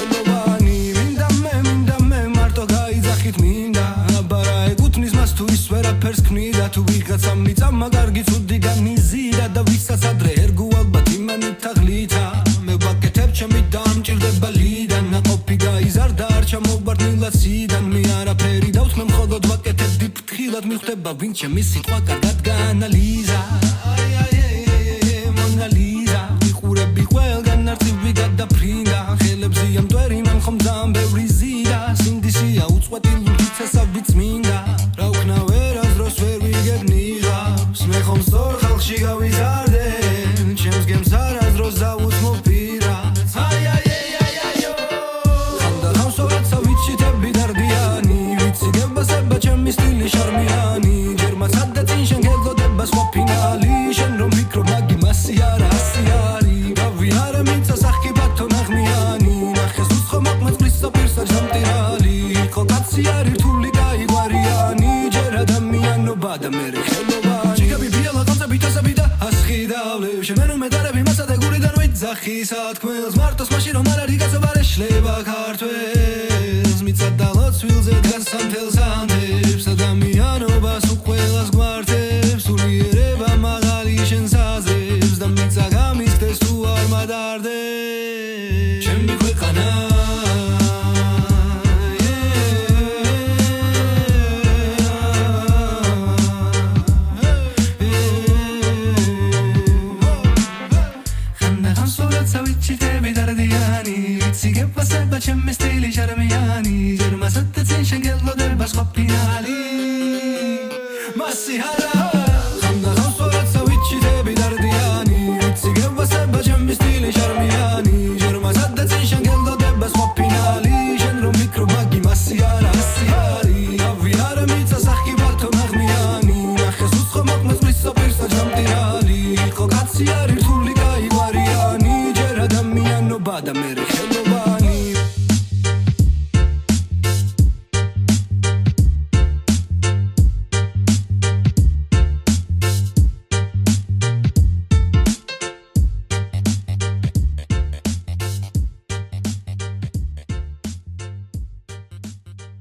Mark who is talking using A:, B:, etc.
A: ხელოვანი მინდა მე მარტო გაიძახით მინდა აბარა ეკუთვნის მას თუ ის ვერაფერს ქმნიდა თუ ვიღაცა მიწამა კარგი ცუდი განიზიდა და ვისაც ადრე ერგო ალბათ იმანით აღლითა მე ვაკეთებ ჩემი დამჭირდება ლიდან ნაყოფი გაიზარდა არ ჩამოვარდნილად სიდან მე არაფერი დავთმე მხოლოდ ვაკეთებდი ფრთხილად მივხვდება ვინ ჩემი სიტყვა კარგად გაანალიზა მონალიზა ვიყურები ყველგან არწივი გადაფრინდა ხელებზე ამ მტვერი მან ხომ ძალიან ბევრი ზიდა სინდისია უწყვეტილი ცესავით მინდა რა ვქნა ვერასდროს ვერ ვიგებ ნიღავს მე ხომ სწორ ხალხში გავიზარდე ჩემს გემს არასდროს დაუთმობ პირად ხანდახან სურათსა ვიცითები დარდიანი ვიცი გებასება ჩემი სტილი შარმიანი ჯერ მასად და წინ შენ გელოდება სხვა ფინალი შენ რომ ვფიქრობ მაგი მასი არა ასი არის გავიარე მიწას ახკი ბათო ნაღმიანი ნახეს უცხო მაყმაწრის საპირსა ჯამტირალი იყო კაცი არ რთული გაიგვარიანი ჯერ ადამიანობა და მერე ხელოვანი ჭიქები ფიალა კონცები თასები და ასხი დავლევ შემენო მეტარები მასა და გურიდან ვიძახი სათქმელს მარტოს მაშინ რომ არ არის კაცობა არ ეშლება ქართველს მიწა და ლოცვილზე დგას სანთელს ანდებს ადამიანობას უყველას გვართებს სულიერება მაღალი შენს აზრებს და მიწა გამისდეს თუ არ მადარდეს ჩემი ქვეყანა ხანდახან სურათსა ვიცითები დარდიანი ვიცი გეფასება ჩემი სტილი შარმიანი ჯერ მასად და წინ შენ გელოდება სხვა ფინალი მასი არა ხანდახან სურათსა ვიცითები დარდიანი ვიცი გეფასება ჩემი სტილი შარმიანი